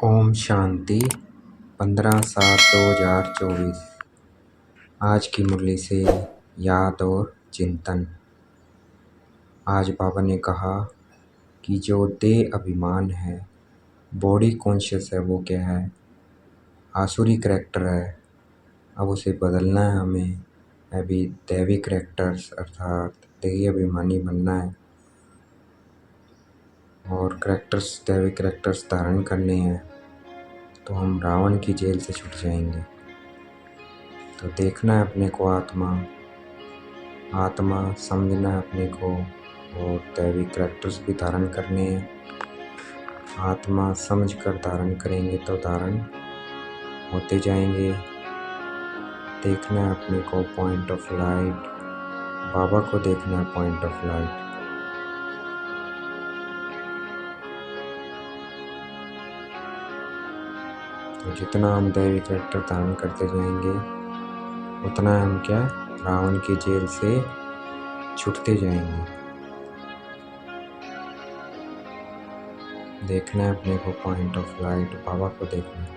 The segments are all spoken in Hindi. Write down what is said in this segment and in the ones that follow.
ओम शांति 15/7/2024। आज की मुरली से याद और चिंतन। आज बाबा ने कहा कि जो देह अभिमान है, बॉडी कॉन्शियस है, वो क्या है? आसुरी करैक्टर है। अब उसे बदलना है हमें। अभी दैवी करैक्टर्स अर्थात देही अभिमानी बनना है और करैक्टर्स दैवी करैक्टर्स धारण करने हैं, तो हम रावण की जेल से छूट जाएंगे। तो देखना है अपने को आत्मा समझना है अपने को, और दैवी करैक्टर्स भी धारण करने हैं। आत्मा समझ कर धारण करेंगे तो धारण होते जाएंगे। देखना है अपने को पॉइंट ऑफ लाइट, बाबा को देखना है पॉइंट ऑफ लाइट। तो जितना हम दैवी करैक्टर धारण करते जाएंगे, उतना हम क्या रावण की जेल से छूटते जाएंगे। देखना है अपने को पॉइंट ऑफ लाइट, बाबा को देखना है।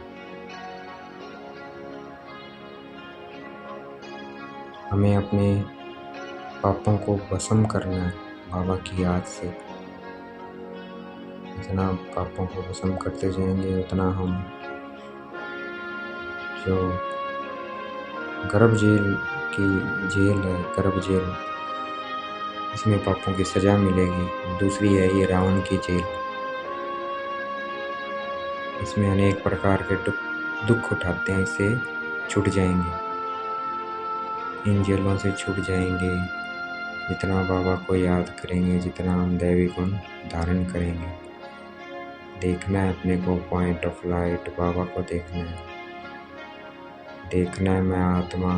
हमें अपने पापों को भस्म करना है बाबा की याद से। जितना पापों को भस्म करते जाएंगे, उतना हम जो गर्भ जेल की जेल है, गर्भ जेल, इसमें पापों की सजा मिलेगी। दूसरी है ये रावण की जेल, इसमें अनेक प्रकार के दुख उठाते हैं, इससे छूट जाएंगे। इन जेलों से छूट जाएंगे जितना बाबा को याद करेंगे, जितना हम दैवी गुण धारण करेंगे। देखना है अपने को पॉइंट ऑफ लाइट, बाबा को देखना है। देखना है मैं आत्मा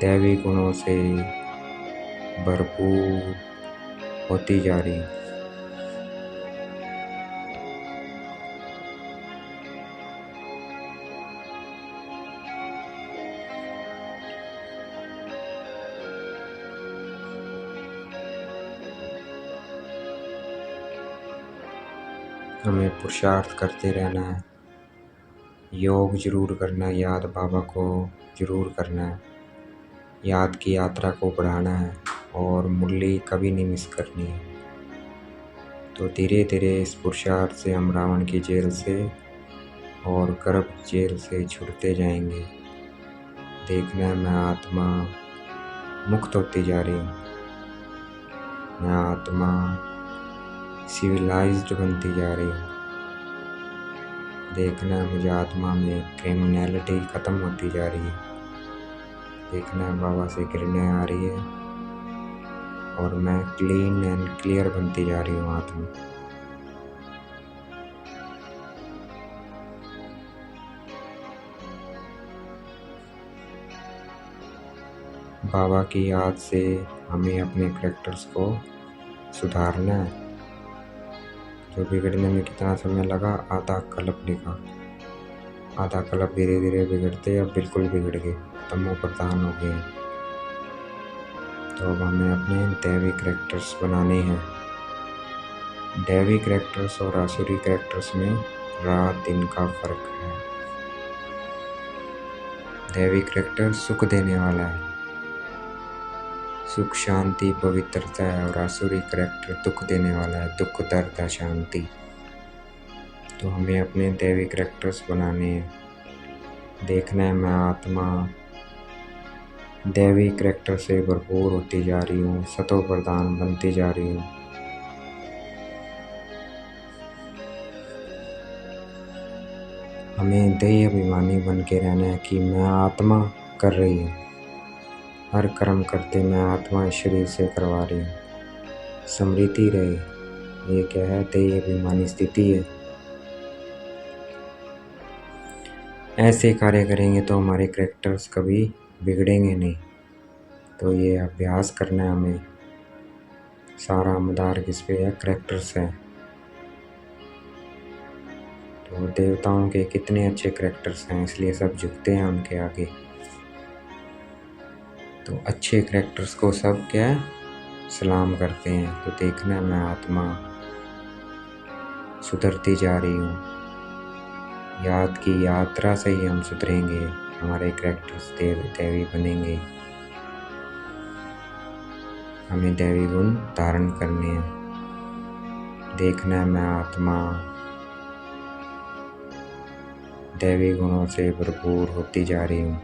दैवी गुणों से भरपूर होती जा रही हूँ। हमें पुरुषार्थ करते रहना है, योग जरूर करना है, याद बाबा को जरूर करना है, याद की यात्रा को बढ़ाना है और मुरली कभी नहीं मिस करनी है। तो धीरे धीरे इस पुरुषार्थ से हम रावण की जेल से और गर्भ जेल से छूटते जाएंगे। देखना है मैं आत्मा मुक्त होती जा रही हूँ, मैं आत्मा सिविलाइज्ड बनती जा रही हूँ। देखना है मुझे आत्मा में क्रिमिनलिटी खत्म होती जा रही है। देखना है बाबा से किरणें आ रही है और मैं क्लीन एंड क्लियर बनती जा रही हूँ आत्मा। बाबा की याद से हमें अपने करैक्टर्स को सुधारना है। जो बिगड़ने में कितना समय लगा, आधा कल्प लिखा, आधा कल्प धीरे धीरे बिगड़ते अब बिल्कुल बिगड़ गए, तमो प्रधान हो गए। तो अब हमें अपने दैवी करैक्टर्स बनाने हैं। दैवी करैक्टर्स और आसुरी करैक्टर्स में रात दिन का फर्क है। दैवी करैक्टर सुख देने वाला है, सुख शांति पवित्रता है, और आसुरी करैक्टर दुख देने वाला है, दुख दर्द अशांति। तो हमें अपने दैवी करैक्टर्स बनाने हैं। देखना है मैं आत्मा दैवी करैक्टर से भरपूर होती जा रही हूँ, सतो प्रधान बनती जा रही हूँ। हमें देह अभिमानी बन के रहना है कि मैं आत्मा कर रही हूँ, हर कर्म करते मैं आत्मा शरीर से करवा रही हूँ। स्मृति रहे, ये क्या है? देह अभिमानी स्थिति है। ऐसे कार्य करेंगे तो हमारे करैक्टर्स कभी बिगड़ेंगे नहीं। तो ये अभ्यास करना है हमें। सारा मदार किस पे है? करैक्टर्स है। तो देवताओं के कितने अच्छे करैक्टर्स हैं, इसलिए सब झुकते हैं उनके आगे। तो अच्छे करैक्टर्स को सब क्या सलाम करते हैं। तो देखना मैं आत्मा सुधरती जा रही हूँ, याद की यात्रा से ही हम सुधरेंगे, हमारे कैरेक्टर्स दैवी बनेंगे। हमें दैवी गुण धारण करने हैं। देखना है मैं आत्मा दैवी गुणों से भरपूर होती जा रही हूँ।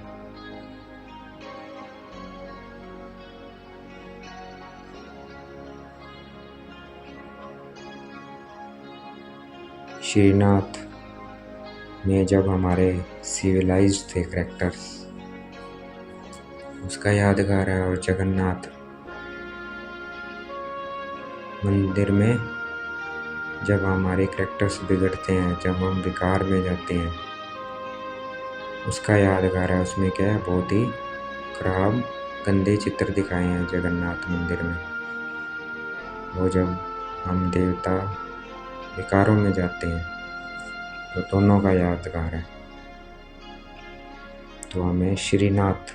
श्रीनाथ में जब हमारे सिविलाइज्ड थे कैरेक्टर्स, उसका यादगार है। और जगन्नाथ मंदिर में जब हमारे कैरेक्टर्स बिगड़ते हैं, जब हम विकार में जाते हैं, उसका यादगार है। उसमें क्या है, बहुत ही खराब गंदे चित्र दिखाए हैं जगन्नाथ मंदिर में। वो जब हम देवता विकारों में जाते हैं तो दोनों का यादगार है। तो हमें श्रीनाथ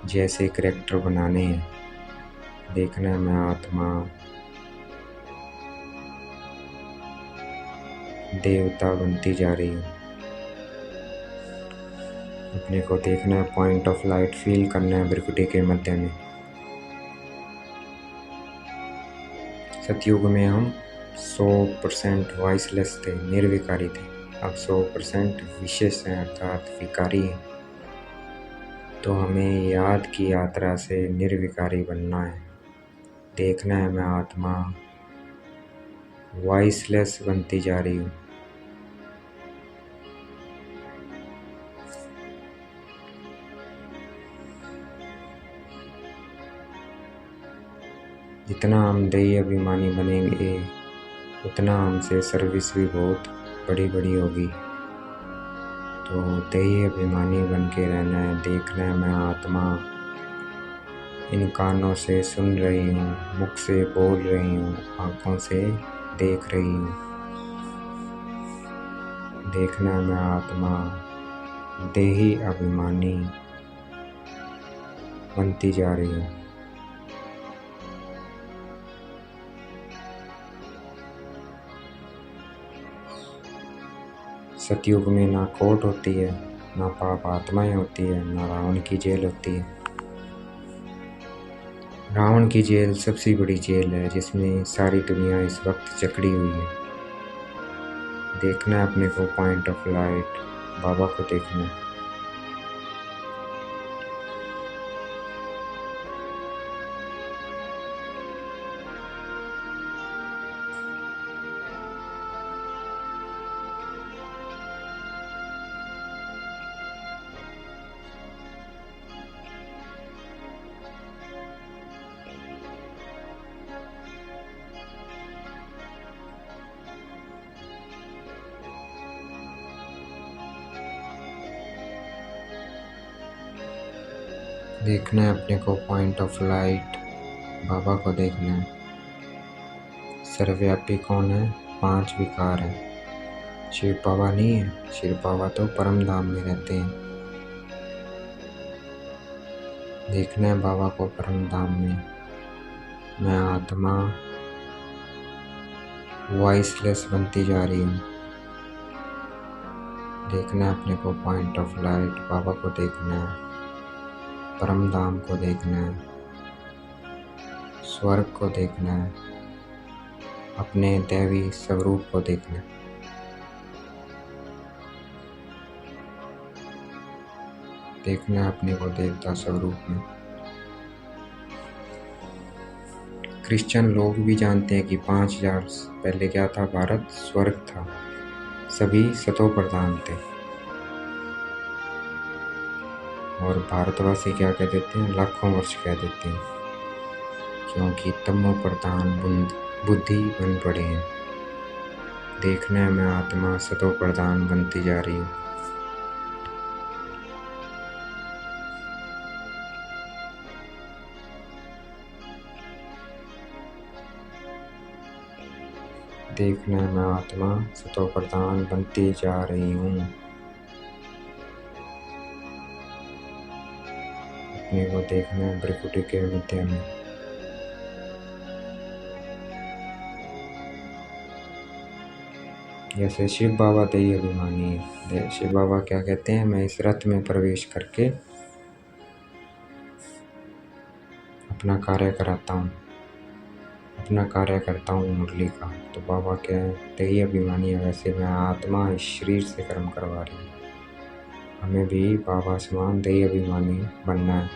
जैसे कैरेक्टर बनाने हैं। देखना है मैं आत्मा देवता बनती जा रही हूँ। अपने को देखना है, पॉइंट ऑफ लाइट फील करना है भ्रिकुटी के मध्य में। सतयुग में हम 100% वॉइसलेस थे, निर्विकारी थे। अब 100% विशेष हैं, अर्थात विकारी हैं। तो हमें याद की यात्रा से निर्विकारी बनना है। देखना है मैं आत्मा वॉइसलेस बनती जा रही हूँ। जितना हम देही अभिमानी बनेंगे, उतना हमसे सर्विस भी बहुत बड़ी बड़ी होगी। तो देही अभिमानी बन के रहना है। देखना है मैं आत्मा इन कानों से सुन रही हूँ, मुख से बोल रही हूँ, आँखों से देख रही हूँ। देखना है मैं आत्मा देही अभिमानी बनती जा रही हूँ। सतयुग में ना कोर्ट होती है, ना पाप आत्माएं होती है, ना रावण की जेल होती है। रावण की जेल सबसे बड़ी जेल है, जिसमें सारी दुनिया इस वक्त जकड़ी हुई है। देखना है अपने को, पॉइंट ऑफ लाइट बाबा को देखना है। देखना है अपने को, पॉइंट ऑफ लाइट बाबा को देखना है। सर्वव्यापी कौन है? 5 विकार है। शिव बाबा नहीं है, शिव बाबा तो परम धाम में रहते हैं। देखना है बाबा को परम धाम में। मैं आत्मा वॉइसलेस बनती जा रही हूँ। देखना है अपने को, पॉइंट ऑफ लाइट बाबा को देखना है, परम धाम को देखना है, स्वर्ग को देखना है, अपने दैवी स्वरूप को देखना है। देखना है अपने को देवता स्वरूप में। क्रिश्चियन लोग भी जानते हैं कि 5000 पहले क्या था, भारत स्वर्ग था, सभी सतो प्रधान थे। और भारतवासी क्या कह देते हैं, लाखों वर्ष कह देते हैं, क्योंकि तमो प्रधान बुद्धि बन पड़े हैं। देखना है मैं आत्मा सतो प्रधान बनती जा रही हूँ। देखना है मैं आत्मा सतो प्रधान बनती जा रही हूँ। अपने को देखना है भ्रिकुटी के मध्य में। जैसे शिव बाबा देही अभिमानी है। शिव बाबा क्या कहते हैं, मैं इस रथ में प्रवेश करके अपना कार्य कराता हूँ, अपना कार्य करता हूँ मुरली का। तो बाबा क्या है, देही अभिमानी है। वैसे मैं आत्मा इस शरीर से कर्म करवा रही हूँ। हमें भी बाबा समान देही अभिमानी बनना है।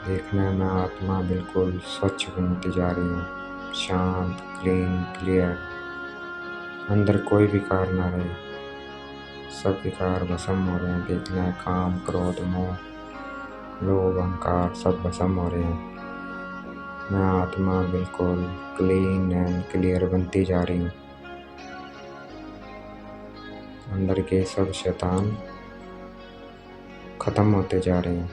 देखना है मैं आत्मा बिल्कुल स्वच्छ बनती जा रही हूँ, शांत, क्लीन, क्लियर। अंदर कोई विकार ना रहे, सब विकार भस्म हो रहे हैं। देखना है काम, क्रोध, मोह, लोभ, अहंकार सब भस्म हो रहे हैं। मैं आत्मा बिल्कुल क्लीन एंड क्लियर बनती जा रही हूँ। अंदर के सब शैतान खत्म होते जा रहे हैं।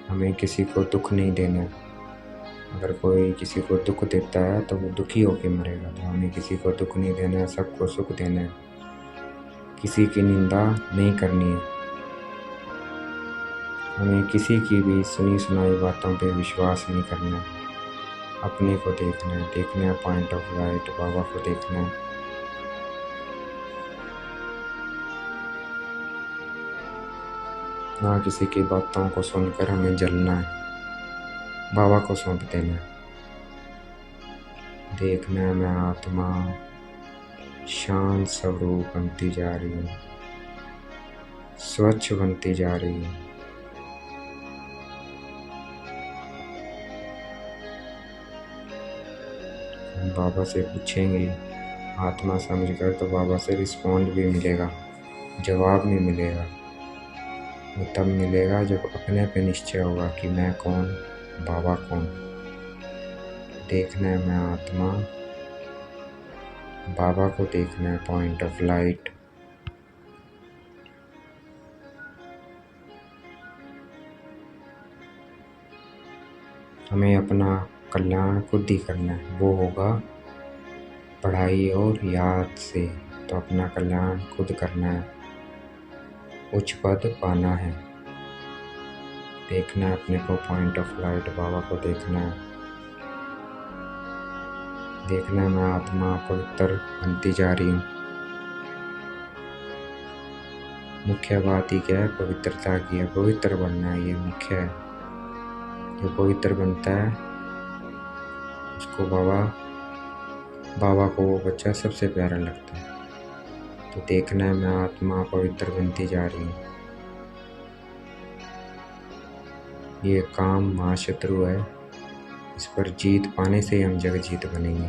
हमें किसी को दुख नहीं देना। अगर कोई किसी को दुख देता है तो वो दुखी होके मरेगा। तो हमें किसी को दुख नहीं देना है, सबको सुख देना है। किसी की निंदा नहीं करनी है। हमें किसी की भी सुनी सुनाई बातों पे विश्वास नहीं करना है। अपने को देखना है, देखना है पॉइंट ऑफ लाइट, बाबा को देखना है। ना किसी की बातों को सुनकर हमें जलना है, बाबा को सौंप देना है। देखना है मैं आत्मा शांत स्वरूप बनती जा रही हूँ, स्वच्छ बनती जा रही हूँ। हम बाबा से पूछेंगे आत्मा समझकर, तो बाबा से रिस्पॉन्ड भी मिलेगा, जवाब भी मिलेगा। वो तब मिलेगा जब अपने पे निश्चय होगा कि मैं कौन, बाबा कौन। देखना है मैं आत्मा, बाबा को देखना है पॉइंट ऑफ लाइट। हमें अपना कल्याण खुद ही करना है। वो होगा पढ़ाई और याद से। तो अपना कल्याण खुद करना है, उच्च पद पाना है। देखना है अपने को पॉइंट ऑफ लाइट, बाबा को देखना है। देखना है मैं आत्मा पवित्र बनती जा रही हूँ। मुख्य बात ही क्या है, पवित्रता की है। पवित्र बनना है, ये मुख्य है। जो पवित्र बनता है उसको बाबा को वो बच्चा सबसे प्यारा लगता है। तो देखना है मैं आत्मा पवित्र बनती जा रही हूँ। ये काम महाशत्रु है, इस पर जीत पाने से हम जग जीत बनेंगे।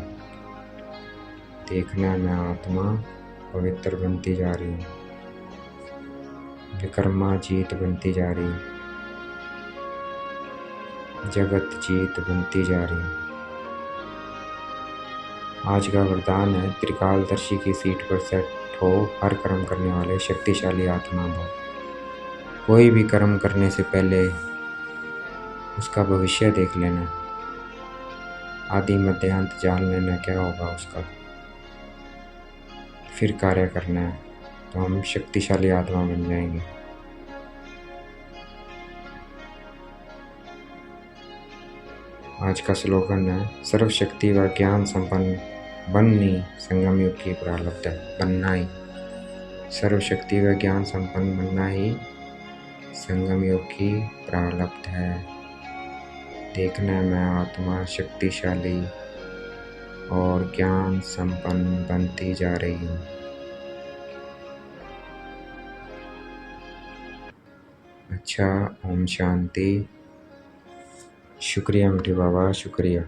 देखना है मैं आत्मा पवित्र बनती जा रही हूँ, विकर्मा जीत बनती जा रही हूँ, जगत जीत बनती जा रही हूँ। आज का वरदान है, त्रिकालदर्शी की सीट पर सेट हो हर कर्म करने वाले शक्तिशाली आत्मा भव। कोई भी कर्म करने से पहले उसका भविष्य देख लेना, आदि मध्य अंत जान लेना क्या होगा उसका, फिर कार्य करना है। तो हम शक्तिशाली आत्मा बन जाएंगे। आज का स्लोगन है, सर्वशक्ति व ज्ञान संपन्न बननी संगम युग की प्रारब्ध है। बनना ही, सर्वशक्ति व ज्ञान संपन्न बनना ही संगम युग की प्रारब्ध है। देखना है मैं आत्मा शक्तिशाली और ज्ञान संपन्न बनती जा रही हूँ। अच्छा, ओम शांति। शुक्रिया मीठी बाबा, शुक्रिया।